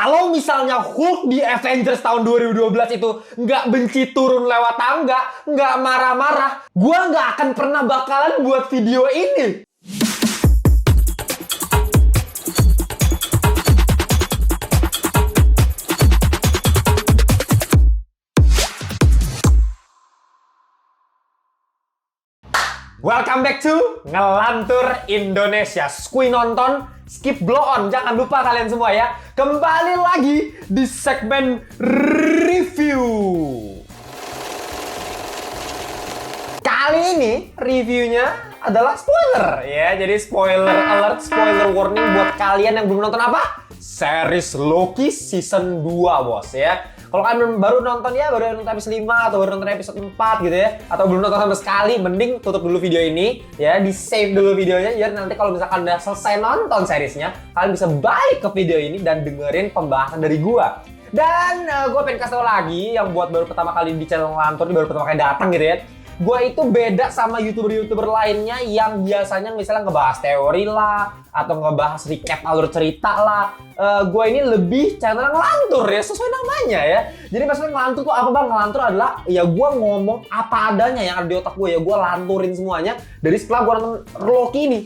Kalau misalnya Hulk di Avengers tahun 2012 itu nggak benci turun lewat tangga, nggak marah-marah, gua nggak akan pernah bakalan buat video ini. Welcome back to Ngelantur Indonesia. Skui nonton, skip blow on. Jangan lupa kalian semua ya. Kembali lagi di segmen review. Kali ini reviewnya adalah spoiler ya. Jadi spoiler alert, spoiler warning buat kalian yang belum nonton apa? Series Loki season 2, bos ya. Kalau kalian baru nonton ya, baru nonton episode 5 atau baru nonton episode 4 gitu ya, atau belum nonton sama sekali, mending tutup dulu video ini ya, di save dulu videonya biar nanti kalau misalkan udah selesai nonton seriesnya, kalian bisa balik ke video ini dan dengerin pembahasan dari gua. Dan gua pengen kasih tau lagi yang buat baru pertama kali di channel Ngelantur, baru pertama kali datang gitu ya. Gua itu beda sama YouTuber-YouTuber lainnya yang biasanya misalnya ngebahas teori lah, atau ngebahas recap alur cerita lah. Gua ini lebih channel ngelantur ya, sesuai namanya ya. Jadi maksudnya ngelantur tuh apa bang? Ngelantur adalah ya gua ngomong apa adanya yang ada di otak gue ya, gua lanturin semuanya dari setelah gua nonton Loki ini.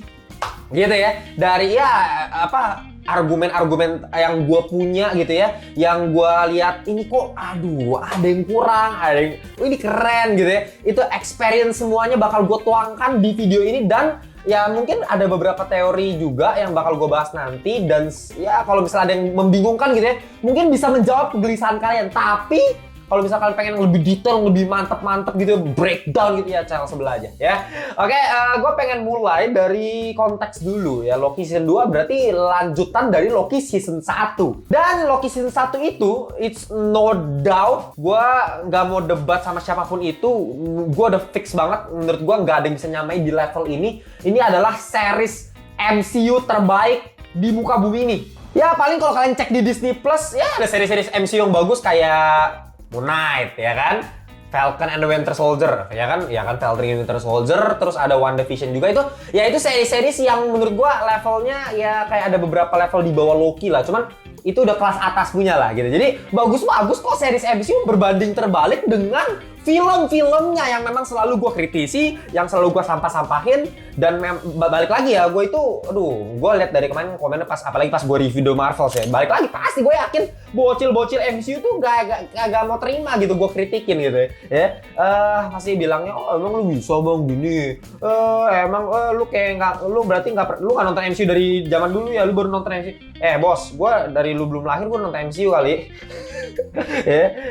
Gitu ya. Dari ya apa argumen-argumen yang gue punya gitu ya, yang gue lihat ini kok aduh ada yang kurang, ada yang ini keren gitu ya, itu experience semuanya bakal gue tuangkan di video ini. Dan ya mungkin ada beberapa teori juga yang bakal gue bahas nanti, dan ya kalau misalnya ada yang membingungkan gitu ya, mungkin bisa menjawab kegelisahan kalian. Tapi kalau misalkan pengen lebih detail, lebih mantep-mantep gitu, breakdown gitu ya, channel sebelah aja ya. Oke, gue pengen mulai dari konteks dulu ya. Loki season 2 berarti lanjutan dari Loki season 1. Dan Loki season 1 itu, it's no doubt, gue nggak mau debat sama siapapun itu, gue udah fix banget, menurut gue nggak ada yang bisa nyamain di level ini. Ini adalah series MCU terbaik di muka bumi ini. Ya paling kalau kalian cek di Disney Plus, ya ada seri-seri MCU yang bagus kayak Moon Knight ya kan, Falcon and the Winter Soldier ya kan, Falcon and the Winter Soldier, terus ada WandaVision juga. Itu seri-seri yang menurut gua levelnya ya kayak ada beberapa level di bawah Loki lah, cuman itu udah kelas atas punya lah gitu. Jadi bagus kok series MCU berbanding terbalik dengan film-filmnya yang memang selalu gue kritisi, yang selalu gue sampah-sampahin. Dan balik lagi ya, gue itu gue lihat dari kemarin komennya pas, apalagi pas gue review The Marvels ya, balik lagi pasti gue yakin bocil-bocil MCU tuh gak mau terima gitu gue kritikin gitu ya. Pasti bilangnya, oh emang lu bisa bang gini, emang lu kayak lu berarti lu gak nonton MCU dari zaman dulu ya, lu baru nonton MCU. Bos, gue dari lu belum lahir gue nonton MCU kali.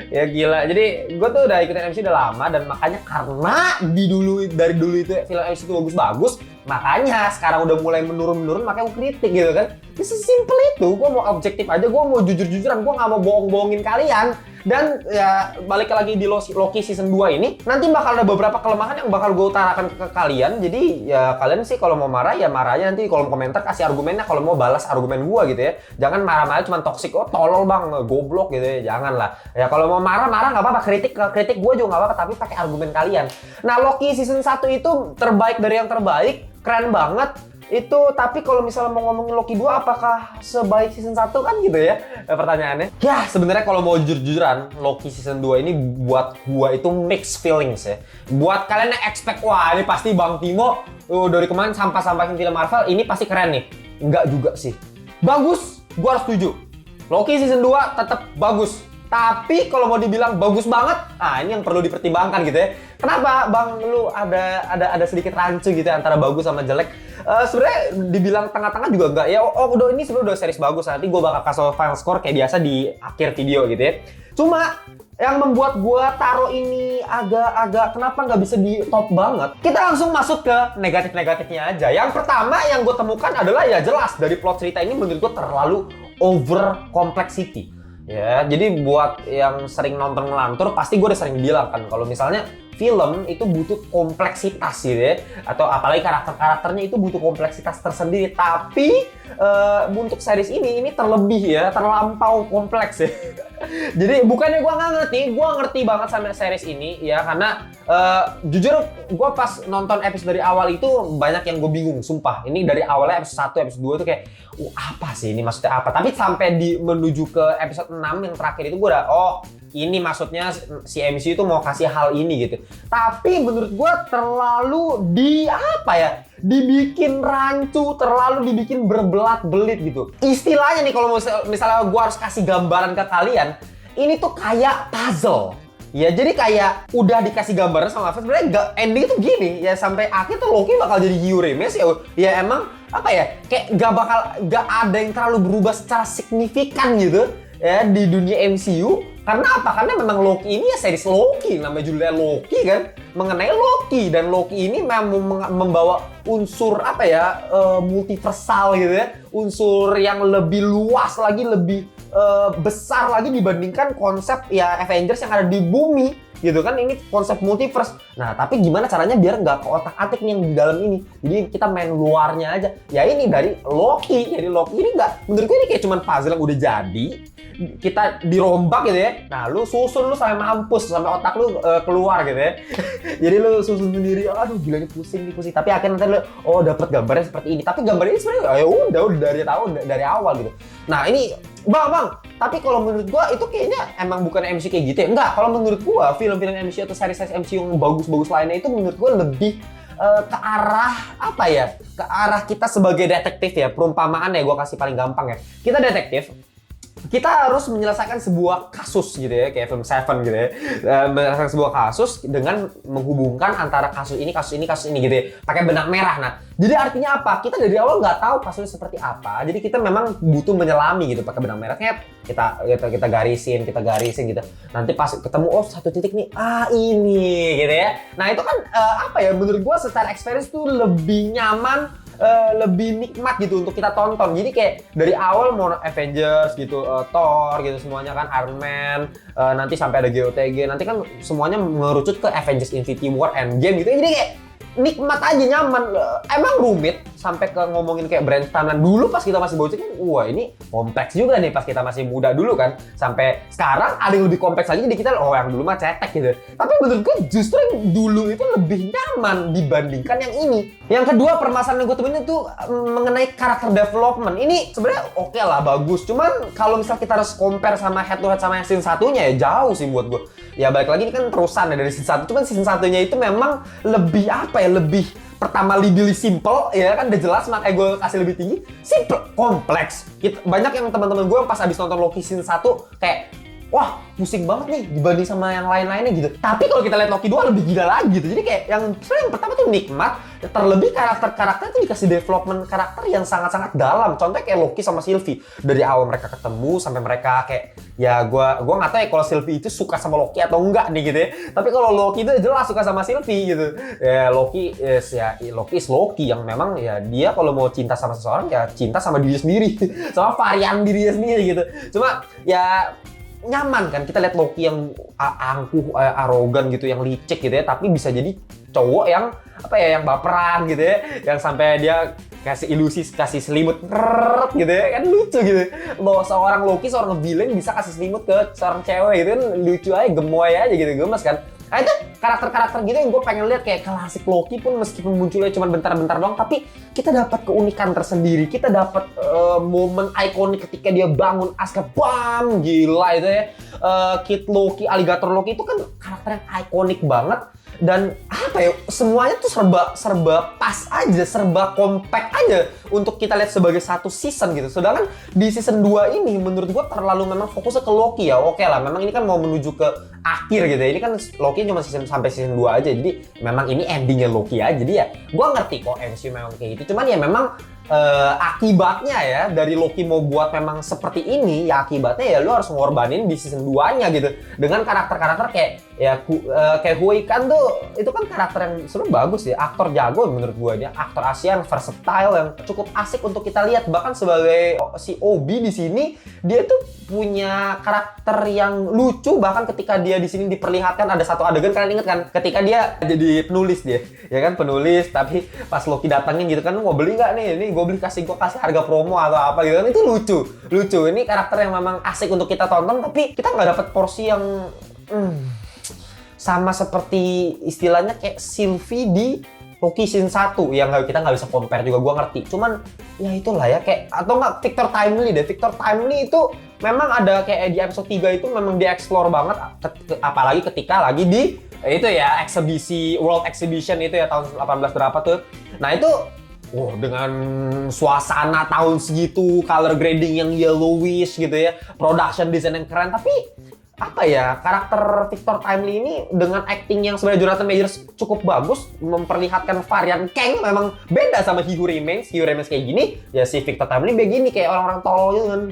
ya gila. Jadi gue tuh udah ikutin MCU udah lama, dan makanya karena dari dulu itu film MCU itu bagus-bagus, makanya sekarang udah mulai menurun, makanya gue kritik gitu kan. Ini sesimpel itu, gue mau objektif aja, gue mau jujur-jujuran, gue gak mau bohong-bohongin kalian. Dan ya balik lagi di Loki season 2 ini, nanti bakal ada beberapa kelemahan yang bakal gue utarakan ke kalian. Jadi ya kalian sih kalau mau marah ya marahnya nanti kolom komentar, kasih argumennya kalau mau balas argumen gue gitu ya. Jangan marah-marah cuma toksik, oh tolol bang, goblok gitu ya, jangan lah. Ya kalau mau marah-marah nggak apa-apa, kritik gue juga nggak apa-apa, tapi pakai argumen kalian. Nah Loki season 1 itu terbaik dari yang terbaik, keren banget. Itu, tapi kalau misalnya mau ngomongin Loki 2 apakah sebaik season 1 kan gitu ya pertanyaannya. Ya sebenarnya kalau mau jujur-jujuran, Loki season 2 ini buat gua itu mixed feelings ya. Buat kalian yang expect, wah ini pasti Bang Timo dari kemarin sampah-sampahin film Marvel, ini pasti keren nih. Enggak juga sih. Bagus, gua harus setuju. Loki season 2 tetap bagus. Tapi kalau mau dibilang bagus banget, ini yang perlu dipertimbangkan gitu ya. Kenapa bang, lu ada sedikit rancu gitu ya, antara bagus sama jelek? Sebenarnya dibilang tengah-tengah juga enggak ya. Udah ini sebenarnya udah series bagus. Nanti gue bakal kasih final score kayak biasa di akhir video gitu ya. Cuma yang membuat gue taruh ini agak kenapa nggak bisa di top banget? Kita langsung masuk ke negatif-negatifnya aja. Yang pertama yang gue temukan adalah ya jelas dari plot cerita ini menurut gue terlalu over complexity. Ya, jadi buat yang sering nonton Ngelantur pasti gue udah sering bilang kan, kalau misalnya film itu butuh kompleksitas gitu ya, atau apalagi karakter-karakternya itu butuh kompleksitas tersendiri. Tapi untuk series ini terlebih ya, terlampau kompleks ya. Jadi bukannya gue nggak ngerti, gue ngerti banget sama series ini ya, karena jujur gue pas nonton episode dari awal itu banyak yang gue bingung, sumpah. Ini dari awalnya episode 1, episode 2 tuh kayak apa sih ini, maksudnya apa? Tapi sampai menuju ke episode 6 yang terakhir itu gue udah, oh ini maksudnya si MCU itu mau kasih hal ini gitu. Tapi menurut gue terlalu dibikin rancu, terlalu dibikin berbelat-belit gitu. Istilahnya nih kalau misalnya gue harus kasih gambaran ke kalian, ini tuh kayak puzzle. Ya jadi kayak udah dikasih gambaran sama Marvel, sebenarnya ending itu gini ya, sampai akhir tuh Loki bakal jadi Euremes ya emang apa ya, kayak gak ada yang terlalu berubah secara signifikan gitu ya di dunia MCU. Karena apa? Karena memang Loki ini ya series Loki, namanya judulnya Loki kan, mengenai Loki, dan Loki ini memang membawa unsur apa ya, multiversal gitu ya, unsur yang lebih luas lagi, lebih besar lagi dibandingkan konsep ya Avengers yang ada di bumi gitu kan. Ini konsep multiverse. Nah tapi gimana caranya biar nggak keotak-atik nih yang di dalam ini, jadi kita main luarnya aja ya. Ini dari Loki, jadi Loki ini nggak, menurut gue ini kayak cuman puzzle yang udah jadi, kita dirombak gitu ya. Nah lu susun lu sampai mampus, sampai otak lu keluar gitu ya. Jadi lu susun sendiri, aduh gila ini pusing. Tapi akhirnya nanti lu dapat gambarnya seperti ini. Tapi gambarnya ini sebenarnya ya udah dari awal gitu. Nah ini bang, tapi kalau menurut gua itu kayaknya emang bukan MCU kayak gitu ya. Enggak, kalau menurut gua film-film MCU atau series-series MCU yang bagus-bagus lainnya itu menurut gua lebih ke arah apa ya? Ke arah kita sebagai detektif ya. Perumpamaan ya, gua kasih paling gampang ya. Kita detektif, kita harus menyelesaikan sebuah kasus gitu ya, kayak film Seven gitu ya. Menyelesaikan sebuah kasus dengan menghubungkan antara kasus ini gitu ya, pakai benang merah. Nah, jadi artinya apa? Kita dari awal nggak tahu kasusnya seperti apa. Jadi kita memang butuh menyelami gitu pakai benang merahnya. Kita garisin gitu. Nanti pas ketemu satu titik nih, ini gitu ya. Nah, itu kan apa ya, menurut gua secara experience tuh lebih nyaman, lebih nikmat gitu untuk kita tonton. Jadi kayak dari awal mau Avengers gitu, Thor gitu semuanya kan, Iron Man, nanti sampai ada GOTG, nanti kan semuanya merucut ke Avengers Infinity War Endgame gitu. Jadi kayak nikmat aja, nyaman. Emang rumit sampai ke ngomongin kayak brainstorman dulu pas kita masih bocah kan, wah ini kompleks juga nih pas kita masih muda dulu kan. Sampai sekarang ada yang lebih kompleks lagi, jadi kita yang dulu mah cetek gitu. Tapi menurut gue justru yang dulu itu lebih nyaman dibandingkan yang ini. Yang kedua permasalahan yang gue temuin itu mengenai karakter development. Ini sebenarnya oke lah, bagus. Cuman kalau misal kita harus compare sama head to head sama yang season satunya ya jauh sih buat gue. Ya balik lagi ini kan terusan ya dari season 1. Cuman season satunya itu memang lebih apa ya, lebih pertama lebih simple ya kan, udah jelas, makanya gue kasih lebih tinggi. Simple, kompleks. Banyak yang teman-teman gue yang pas habis nonton Loki season 1 kayak wah pusing banget nih dibanding sama yang lain-lainnya gitu. Tapi kalau kita lihat Loki 2 lebih gila lagi gitu. Jadi kayak yang pertama tuh nikmat, terlebih karakter-karakter itu dikasih development karakter yang sangat-sangat dalam. Contohnya kayak Loki sama Sylvie, dari awal mereka ketemu sampai mereka kayak ya gua nggak tahu ya kalau Sylvie itu suka sama Loki atau enggak nih gitu ya. Tapi kalau Loki itu jelas suka sama Sylvie gitu. Ya Loki is Loki yang memang ya dia kalau mau cinta sama seseorang ya cinta sama diri sendiri, sama varian dirinya sendiri gitu. Cuma ya nyaman kan kita lihat Loki yang angkuh, arogan gitu, yang licik gitu ya, tapi bisa jadi cowok yang apa ya, yang baperan gitu ya, yang sampai dia kasih ilusi, kasih selimut gitu ya, kan lucu gitu. Seorang Loki, seorang villain bisa kasih selimut ke seorang cewek gitu kan, lucu aja, gemoy aja gitu, gemes kan. Nah itu karakter-karakter gitu yang gue pengen lihat, kayak klasik Loki pun meskipun munculnya cuma bentar-bentar doang, tapi kita dapat keunikan tersendiri, kita dapat momen ikonik ketika dia bangun Asgard, bam, gila itu ya. Kid Loki, Alligator Loki itu kan karakter yang ikonik banget. Dan apa ya, semuanya tuh serba pas aja, serba compact aja untuk kita lihat sebagai satu season gitu. Sedangkan di season 2 ini menurut gua terlalu memang fokusnya ke Loki ya. Oke lah, memang ini kan mau menuju ke akhir gitu ya. Ini kan Loki cuma sampai season 2 aja. Jadi memang ini endingnya Loki aja. Jadi ya gua ngerti kok MCU memang kayak gitu. Cuman ya memang akibatnya ya dari Loki mau buat memang seperti ini, ya akibatnya ya lu harus ngorbanin di season 2-nya gitu. Dengan karakter-karakter kayak Kayak Hui Kan tuh itu kan karakter yang sebenarnya bagus ya, aktor jago menurut gue, dia aktor Asia yang versatile, yang cukup asik untuk kita lihat. Bahkan sebagai si Obi di sini, dia tuh punya karakter yang lucu. Bahkan ketika dia di sini diperlihatkan ada satu adegan, kalian inget kan, ketika dia jadi penulis, dia ya kan penulis, tapi pas Loki datangin gitu kan, mau beli nggak nih, ini gue kasih harga promo atau apa gitu kan, itu lucu. Ini karakter yang memang asik untuk kita tonton, tapi kita nggak dapat porsi yang sama seperti istilahnya kayak Sylvie di Loki season 1 yang kita nggak bisa compare juga, gue ngerti. Cuman ya itulah ya, kayak atau nggak Victor Timely deh. Victor Timely itu memang ada kayak di episode 3 itu memang di-explore banget, apalagi ketika lagi di itu ya eksibisi World Exhibition itu ya tahun 18 berapa tuh. Nah itu dengan suasana tahun segitu, color grading yang yellowish gitu ya, production design yang keren, tapi apa ya, karakter Victor Timely ini dengan acting yang sebenarnya Jonathan Majors cukup bagus, memperlihatkan varian Kang memang beda sama He Who Remains. He Who Remains kayak gini, ya si Victor Timely begini kayak orang-orang tolol gitu kan,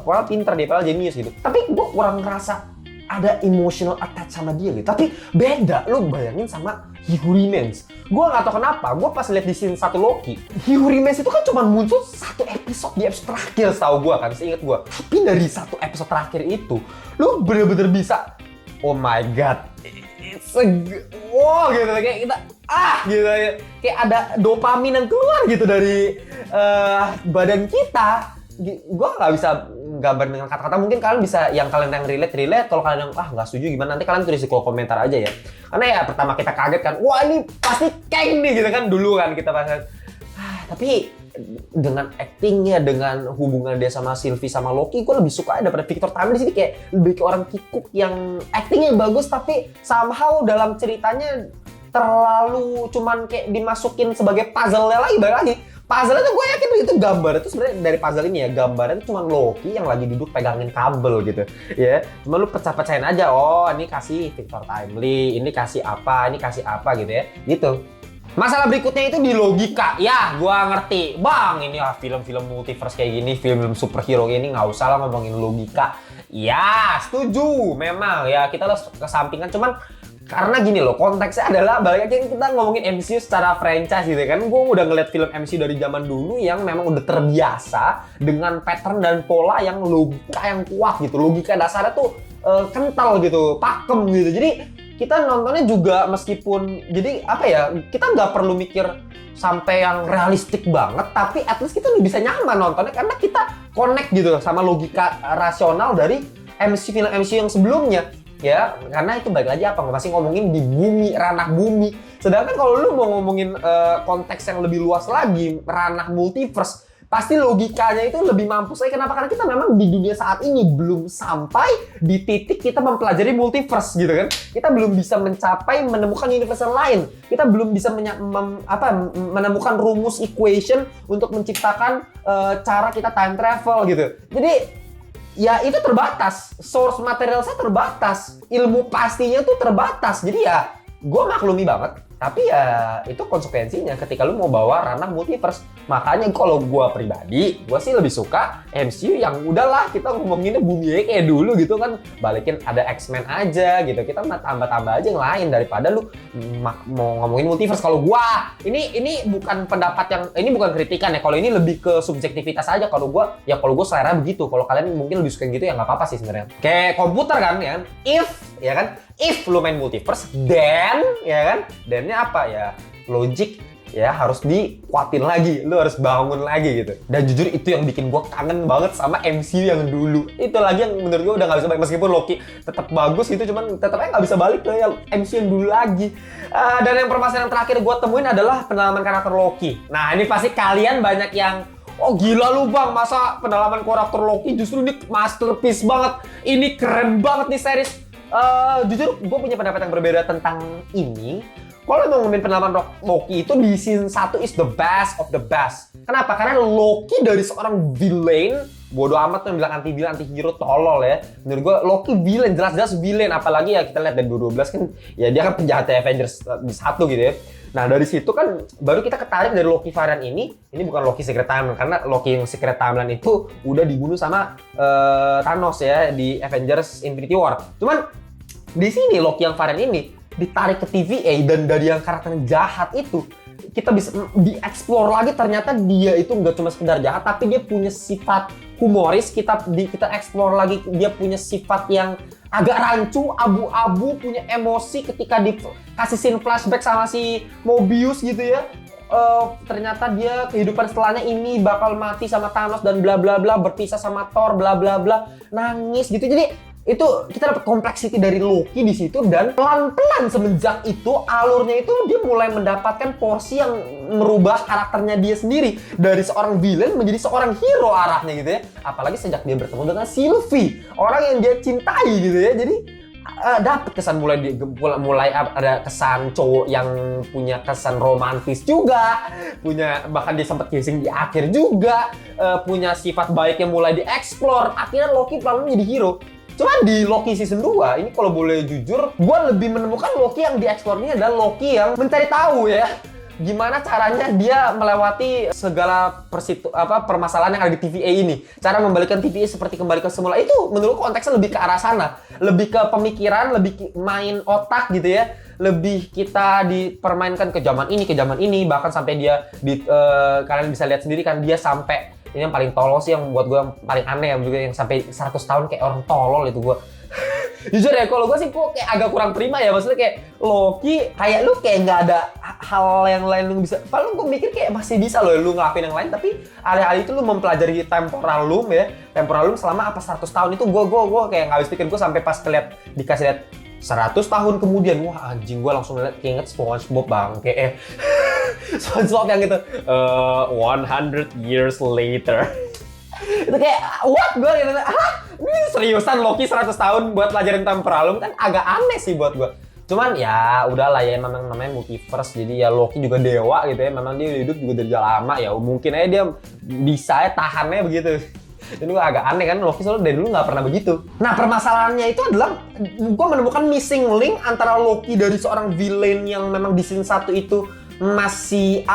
padahal pinter dia, padahal jenius gitu. Tapi gue kurang ngerasa ada emotional attach sama dia gitu. Tapi beda, lu bayangin sama He Who Remains. Gue gak tau kenapa, gue pas lihat di scene 1 Loki, He Who Remains itu kan cuma muncul satu episode di episode terakhir setahu gue kan, seinget gue. Tapi dari satu episode terakhir itu, lu bener-bener bisa, oh my god, wow gitu, kayak kita, gitu ya. Kayak ada dopamin yang keluar gitu dari badan kita. Gue nggak bisa gambar dengan kata-kata, mungkin kalian bisa, yang kalian yang relate. Kalau kalian yang nggak setuju gimana, nanti kalian tulis di kolom komentar aja ya. Karena ya pertama kita kaget kan, wah ini pasti Kang nih gitu kan, dulu kan kita bahas. Tapi dengan actingnya, dengan hubungan dia sama Sylvie sama Loki, gue lebih suka daripada Victor Timely di sini. Kayak lebih ke orang kikuk yang actingnya bagus, tapi somehow dalam ceritanya terlalu cuman kayak dimasukin sebagai puzzle-nya lagi, balik lagi. Puzzle itu gue yakin itu gambar itu sebenarnya dari puzzle ini ya, gambarnya itu cuma Loki yang lagi duduk pegangin kabel gitu ya. Cuma lu pecah-pecahin aja, oh ini kasih Victor Timely, ini kasih apa gitu ya, gitu. Masalah berikutnya itu di logika. Ya, gue ngerti bang, ini film-film multiverse kayak gini, film superhero kayak gini, nggak usah lah ngomongin logika. Ya setuju, memang ya kita harus kesampingan, cuman karena gini loh, konteksnya adalah balik lagi kita ngomongin MCU secara franchise gitu kan. Gue udah ngeliat film MCU dari zaman dulu yang memang udah terbiasa dengan pattern dan pola yang logika yang kuat gitu. Logika dasarnya tuh kental gitu, pakem gitu. Jadi kita nontonnya juga meskipun, jadi apa ya, kita nggak perlu mikir sampai yang realistik banget, tapi at least kita bisa nyaman nontonnya karena kita connect gitu sama logika rasional dari film MCU yang sebelumnya. Ya, karena itu balik lagi apa, masih ngomongin di bumi, ranah bumi. Sedangkan kalau lu mau ngomongin konteks yang lebih luas lagi, ranah multiverse, pasti logikanya itu lebih mampus lagi. Kenapa? Karena kita memang di dunia saat ini belum sampai di titik kita mempelajari multiverse gitu kan. Kita belum bisa mencapai menemukan universe yang lain. Kita belum bisa menemukan rumus equation untuk menciptakan cara kita time travel gitu. Jadi ya itu terbatas, source material saya terbatas, ilmu pastinya tuh terbatas. Jadi ya gue maklumi banget, tapi ya itu konsekuensinya ketika lu mau bawa ranah multiverse. Makanya kalau gue pribadi, gue sih lebih suka MCU yang udahlah kita ngomonginnya bumi kayak dulu gitu kan, balikin ada X-Men aja gitu, kita tambah-tambah aja yang lain daripada lu mau ngomongin multiverse. Kalau gue, ini bukan pendapat yang, ini bukan kritikan ya, kalau ini lebih ke subjektivitas aja. Kalau gue selera begitu, kalau kalian mungkin lebih suka gitu ya nggak apa-apa sih sebenarnya. Kayak komputer kan ya, if lu main multiverse, then then-nya apa ya, logic ya harus dikuatin lagi, lu harus bangun lagi gitu. Dan jujur itu yang bikin gue kangen banget sama MCU yang dulu. Itu lagi yang menurut gue udah gak bisa balik, meskipun Loki tetap bagus gitu, cuman tetap aja gak bisa balik ke MCU yang dulu lagi. Dan yang permasalahan yang terakhir gue temuin adalah pendalaman karakter Loki. Nah ini pasti kalian banyak yang, oh gila lu bang, masa pendalaman karakter Loki justru ini masterpiece banget, ini keren banget nih series. Jujur gue punya pendapat yang berbeda tentang ini. Kalau mau ngomongin pendalaman Loki itu di season 1 is the best of the best. Kenapa? Karena Loki dari seorang villain, bodo amat tuh yang bilang anti-hero tolol ya. Menurut gue Loki villain, jelas-jelas villain. Apalagi ya kita lihat dari 2012 kan, ya dia kan penjahatnya Avengers di 1 gitu ya. Nah dari situ kan baru kita ketarik dari Loki varian ini bukan Loki Secret Timeline, karena Loki yang Secret Timeline itu udah dibunuh sama Thanos ya di Avengers Infinity War. Cuman Di sini Loki yang varian ini ditarik ke TVA dan dari yang karakter jahat itu kita bisa dieksplor lagi, ternyata dia itu nggak cuma sekedar jahat tapi dia punya sifat humoris. Kita eksplor lagi dia punya sifat yang agak rancu, abu-abu, punya emosi ketika dikasih scene flashback sama si Mobius gitu ya. Ternyata dia kehidupan setelahnya ini bakal mati sama Thanos dan bla bla bla, berpisah sama Thor bla bla bla, nangis gitu. Jadi itu kita dapat complexity dari Loki di situ, dan pelan-pelan semenjak itu alurnya itu dia mulai mendapatkan porsi yang merubah karakternya dia sendiri dari seorang villain menjadi seorang hero arahnya gitu ya. Apalagi sejak dia bertemu dengan Sylvie, orang yang dia cintai gitu ya. Jadi dapat kesan mulai ada kesan cowok yang punya kesan romantis juga, punya bahkan dia sempat kissing di akhir juga, punya sifat baik yang mulai dieksplor. Akhirnya Loki pelan-pelan menjadi hero. Cuman di Loki season 2 ini kalau boleh jujur, gue lebih menemukan Loki yang dieksplor ini adalah Loki yang mencari tahu ya gimana caranya dia melewati segala permasalahan yang ada di TVA ini. Cara membalikan TVA seperti kembali ke semula itu menurut konteksnya lebih ke arah sana, lebih ke pemikiran, lebih main otak gitu ya. Lebih kita dipermainkan ke zaman ini, bahkan sampai dia kalian bisa lihat sendiri kan, dia sampai ini yang paling tolol sih, yang buat gue yang paling aneh ya juga, yang sampai 100 tahun kayak orang tolol itu gue. Jujur ya, kalau gue sih gue kayak agak kurang terima ya, maksudnya kayak Loki kayak lu kayak nggak ada hal yang lain lu bisa. Paling gue mikir kayak masih bisa loh lu ngelakuin yang lain, tapi alih-alih itu lu mempelajari temporal loom ya, temporal loom selama 100 tahun itu gue kayak nggak habis pikir. Gue sampai pas dikasih lihat 100 tahun kemudian, wah anjing, gue langsung keinget SpongeBob bang, kayak SpongeBob yang gitu 100 years later. Itu kayak what, gue gitu, ini seriusan Loki 100 tahun buat pelajarin temporal kan agak aneh sih buat gue. Cuman ya udahlah ya, memang namanya multiverse, jadi ya Loki juga dewa gitu ya, memang dia hidup juga dari lama ya, mungkin aja dia bisa ya tahannya begitu. Ini gue agak aneh kan, Loki soalnya dari dulu nggak pernah begitu. Nah permasalahannya itu adalah gue menemukan missing link antara Loki dari seorang villain yang memang di season 1 itu masih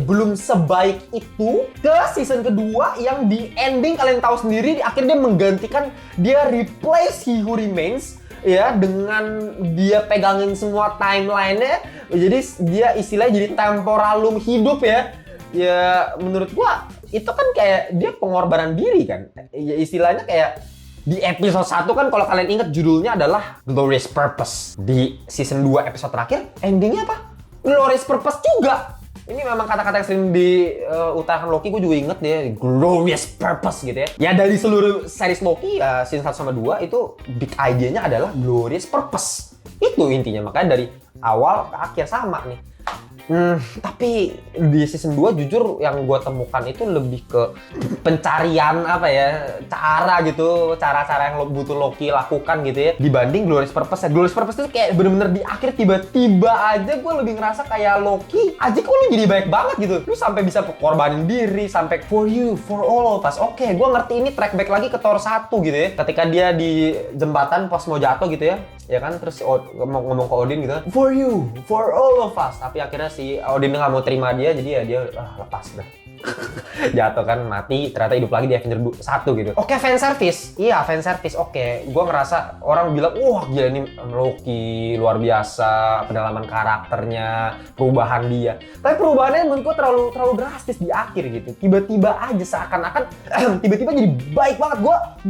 belum sebaik itu, ke season kedua yang di ending kalian tahu sendiri, akhirnya dia menggantikan, dia replace He Who Remains ya dengan dia pegangin semua timeline-nya, jadi dia istilahnya jadi temporal loom hidup ya. Ya menurut gua itu kan kayak dia pengorbanan diri kan, ya istilahnya kayak di episode 1 kan kalau kalian ingat judulnya adalah Glorious Purpose. Di season 2 episode terakhir endingnya apa? Glorious Purpose juga. Ini memang kata-kata yang sering diutarakan Loki, gue juga inget deh, Glorious Purpose gitu ya. Ya dari seluruh series Loki ya, season 1 sama 2 itu big idea-nya adalah Glorious Purpose. Itu intinya, makanya dari awal ke akhir sama nih. Tapi di season 2 jujur yang gue temukan itu lebih ke pencarian cara yang butuh Loki lakukan gitu ya, dibanding Glorious Purpose. Glorious Purpose itu kayak bener-bener di akhir tiba-tiba aja gue lebih ngerasa kayak Loki aja kok lu jadi baik banget gitu, lu sampai bisa korbanin diri sampai for you, for all of us. Oke, gue ngerti ini track back lagi ke Thor 1 gitu ya, ketika dia di jembatan pas mau jatuh gitu ya kan, terus ngomong ke Odin gitu, for you, for all of us, tapi akhirnya si Odin nggak mau terima dia, jadi ya dia lepas dah. Jatuh kan, mati, ternyata hidup lagi di Avengers 1 gitu. Oke, fanservice. Iya, fanservice. Oke, gue ngerasa orang bilang, wah gila ini Loki luar biasa, pendalaman karakternya, perubahan dia. Tapi perubahannya menurut gue terlalu drastis di akhir gitu. Tiba-tiba aja seakan-akan tiba-tiba jadi baik banget.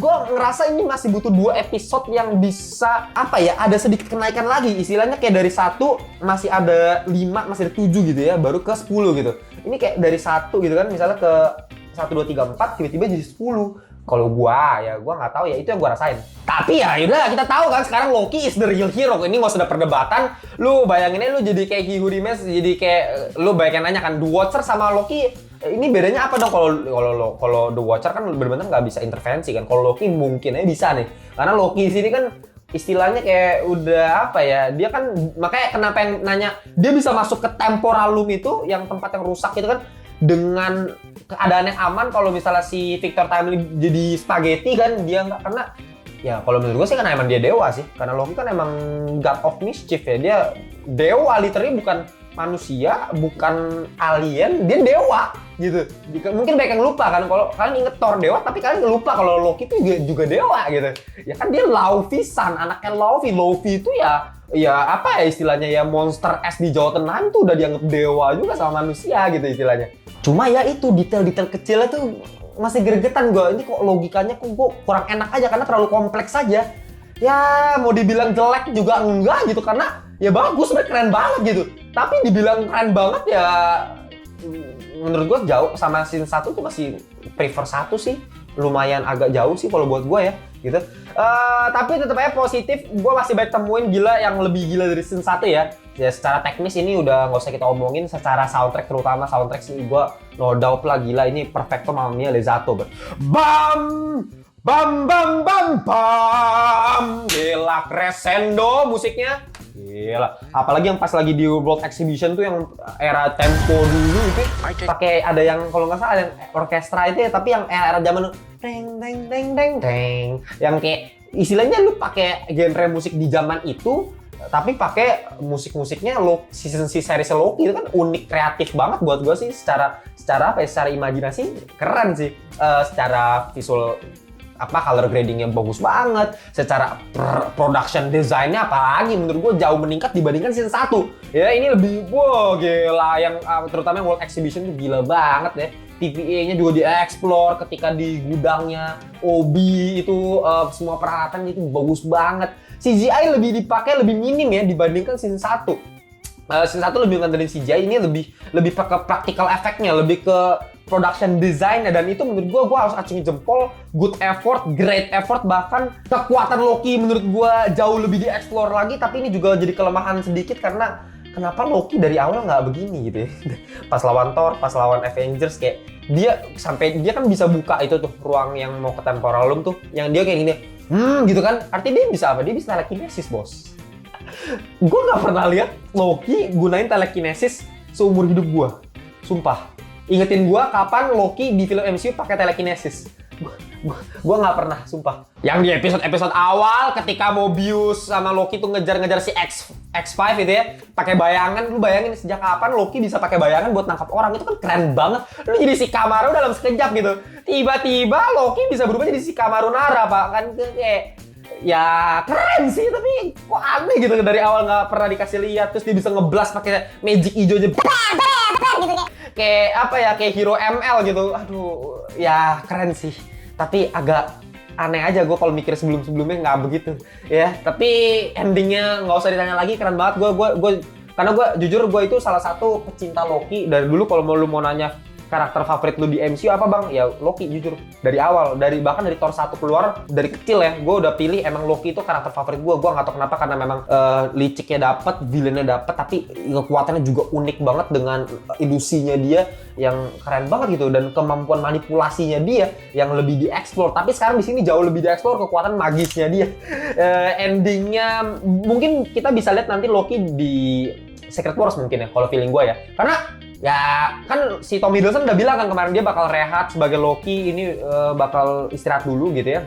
Gue ngerasa ini masih butuh 2 episode yang bisa ada sedikit kenaikan lagi. Istilahnya kayak dari 1 masih ada 5, masih ada 7 gitu ya, baru ke 10 gitu. Ini kayak dari 1 gitu kan, misalnya ke 1, 2, 3, 4, tiba-tiba jadi 10. Kalau gua nggak tahu ya, itu yang gua rasain. Tapi ya udah, kita tahu kan sekarang Loki is the real hero. Ini nggak usah ada perdebatan. Lu bayangin aja lu jadi kayak He Who Remains, jadi kayak lu bayangin nanya kan, The Watcher sama Loki ini bedanya apa dong? Kalau The Watcher kan benar-benar nggak bisa intervensi kan. Kalau Loki mungkin aja bisa nih. Karena Loki di sini kan istilahnya kayak udah dia kan makanya kenapa yang nanya dia bisa masuk ke temporal loom itu, yang tempat yang rusak itu kan, dengan keadaan yang aman. Kalau misalnya si Victor Timely jadi spaghetti kan, dia nggak kena. Ya kalau menurut gue sih karena emang dia dewa sih, karena Loki kan emang God of Mischief ya, dia dewa literally, bukan manusia, bukan alien, dia dewa gitu. Mungkin banyak yang lupa kan, kalau kalian inget Thor dewa, tapi kalian lupa kalau Loki itu juga dewa gitu. Ya kan dia Laufey-san, anaknya Laufey. Laufey itu ya apa ya istilahnya ya, monster es di Jotunheim tuh udah dianggap dewa juga sama manusia gitu istilahnya. Cuma ya itu detail-detail kecilnya tuh masih gregetan gue. Ini kok logikanya kok gue kurang enak aja karena terlalu kompleks aja. Ya mau dibilang jelek juga enggak gitu, karena ya bagus, sebenarnya keren banget gitu. Tapi dibilang keren banget ya menurut gue jauh sama scene 1 tuh masih prefer 1 sih. Lumayan agak jauh sih kalau buat gue ya gitu. Tapi tetap aja positif, gue masih banyak temuin gila yang lebih gila dari scene 1 ya. Ya secara teknis ini udah nggak usah kita omongin, secara soundtrack terutama soundtrack sih gue no doubt lah gila, ini perfecto Mamma Mia Lezzato. Bam! Bam bam bam bam, gila crescendo musiknya, gila. Apalagi yang pas lagi di World Exhibition tuh yang era tempo dulu itu pakai ada yang kalau nggak salah ada yang orkestra itu ya, tapi yang era zaman deng deng deng deng deng, yang kayak istilahnya lu pakai genre musik di zaman itu, tapi pakai musik-musiknya si series Loki itu kan unik, kreatif banget buat gue sih, secara apa ya, secara imajinasi keren sih, secara visual color gradingnya bagus banget, secara production desainnya apalagi menurut gue jauh meningkat dibandingkan season 1 ya. Ini lebih gila, yang terutama yang World Exhibition tuh gila banget ya. TVA-nya juga dieksplor ketika di gudangnya Obi itu, semua peralatan itu bagus banget. CGI lebih dipakai, lebih minim ya dibandingkan season 1. Season 1 lebih ngandelin CGI, ini lebih ke practical effect-nya, lebih ke production design-nya, dan itu menurut gue harus acungin jempol, good effort, great effort. Bahkan kekuatan Loki menurut gue jauh lebih dieksplor lagi, tapi ini juga jadi kelemahan sedikit karena kenapa Loki dari awal nggak begini gitu ya. Pas lawan Thor, pas lawan Avengers, kayak dia kan bisa buka itu tuh ruang yang mau ke temporal room tuh, yang dia kayak gini, gitu kan, artinya dia bisa apa? Dia bisa telekinesis, bos. Gue nggak pernah lihat Loki gunain telekinesis seumur hidup gue, sumpah. Ingetin gue kapan Loki di film MCU pakai telekinesis. Gue nggak pernah, sumpah. Yang di episode awal ketika Mobius sama Loki tuh ngejar-ngejar si X5 itu ya, pakai bayangan. Lu bayangin sejak kapan Loki bisa pakai bayangan buat nangkap orang, itu kan keren banget. Lu jadi si Kamaru dalam sekejap gitu. Tiba-tiba Loki bisa berubah jadi si Kamaru Nara, Pak. Kan kayak ya keren sih, tapi kok aneh gitu, dari awal nggak pernah dikasih lihat, terus dia bisa ngeblast pakai magic hijau aja, gitu kayak apa ya, kayak hero ML gitu. Aduh, ya keren sih, tapi agak aneh aja gue kalau mikir sebelumnya nggak begitu ya. Tapi endingnya nggak usah ditanya lagi, keren banget. Karena gue jujur, gue itu salah satu pecinta Loki dari dulu. Kalau lu mau nanya karakter favorit lu di MCU apa bang? Ya Loki, jujur. Dari awal, bahkan dari Thor 1 keluar, dari kecil ya, gue udah pilih emang Loki itu karakter favorit gue. Gue nggak tahu kenapa, karena memang liciknya dapet, villainnya dapet, tapi kekuatannya juga unik banget dengan ilusinya dia yang keren banget gitu, dan kemampuan manipulasinya dia yang lebih dieksplor. Tapi sekarang di sini jauh lebih dieksplor kekuatan magisnya dia. Endingnya mungkin kita bisa lihat nanti Loki di Secret Wars mungkin ya, kalau feeling gue ya. Karena ya kan si Tom Hiddleston udah bilang kan kemarin dia bakal rehat sebagai Loki, ini bakal istirahat dulu gitu ya.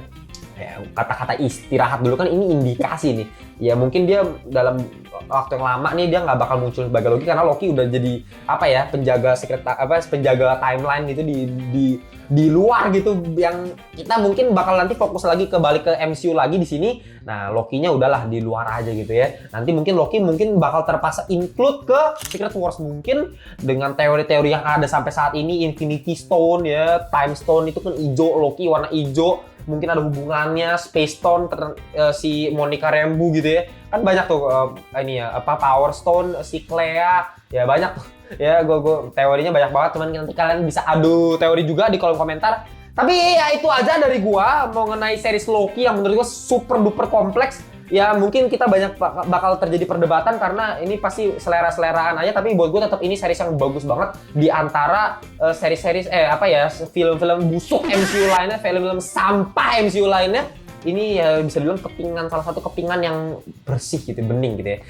Ya kata-kata istirahat dulu kan ini indikasi nih. Ya mungkin dia dalam waktu yang lama nih dia nggak bakal muncul sebagai Loki, karena Loki udah jadi apa ya, penjaga timeline gitu di luar gitu, yang kita mungkin bakal nanti fokus lagi balik ke MCU lagi di sini. Nah, Loki-nya udahlah di luar aja gitu ya. Nanti mungkin Loki bakal terpaksa include ke Secret Wars mungkin, dengan teori-teori yang ada sampai saat ini, Infinity Stone ya, Time Stone itu kan hijau, Loki warna hijau. Mungkin ada hubungannya Space Stone, si Monica Rambeau gitu ya. Kan banyak tuh Power Stone, si Clea, ya banyak tuh. Ya, gue teorinya banyak banget, teman. Nanti kalian bisa adu teori juga di kolom komentar. Tapi ya itu aja dari gua mengenai series Loki yang menurut gua super duper kompleks. Ya mungkin kita bakal terjadi perdebatan karena ini pasti selera-seleraan aja, tapi buat gue tetap ini series yang bagus banget di antara series-series film-film busuk MCU lainnya, film-film sampah MCU lainnya. Ini ya bisa dibilang salah satu kepingan yang bersih gitu, bening gitu ya.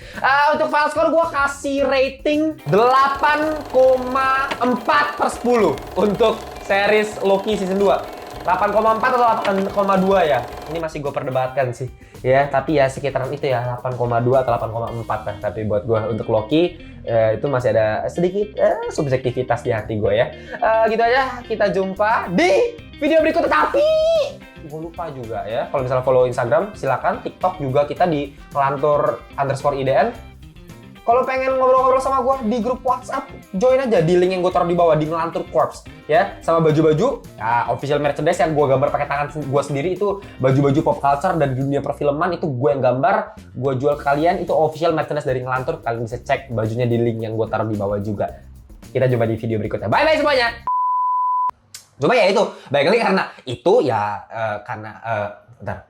Untuk file score gue kasih rating 8,4/10 untuk series Loki season 2. 8,4 atau 8,2 ya? Ini masih gue perdebatkan sih. Ya, tapi ya sekitaran itu ya, 8,2 atau 8,4 lah. Tapi buat gue untuk Loki itu masih ada sedikit subjektivitas di hati gue ya. Gitu aja, kita jumpa di video berikutnya. Tapi gue lupa juga ya, kalau misalnya follow Instagram silakan, TikTok juga kita di @ngelantur_idn. Kalau pengen ngobrol-ngobrol sama gue di grup WhatsApp, join aja di link yang gue taruh di bawah di Ngelantur Corps ya, sama baju-baju ya, official merchandise yang gue gambar pakai tangan gue sendiri, itu baju-baju pop culture dan dunia perfilman, itu gue yang gambar, gue jual ke kalian, itu official merchandise dari Ngelantur. Kalian bisa cek bajunya di link yang gue taruh di bawah juga. Kita jumpa di video berikutnya. Bye bye semuanya. Cuma ya itu, baik lagi karena itu ya bentar.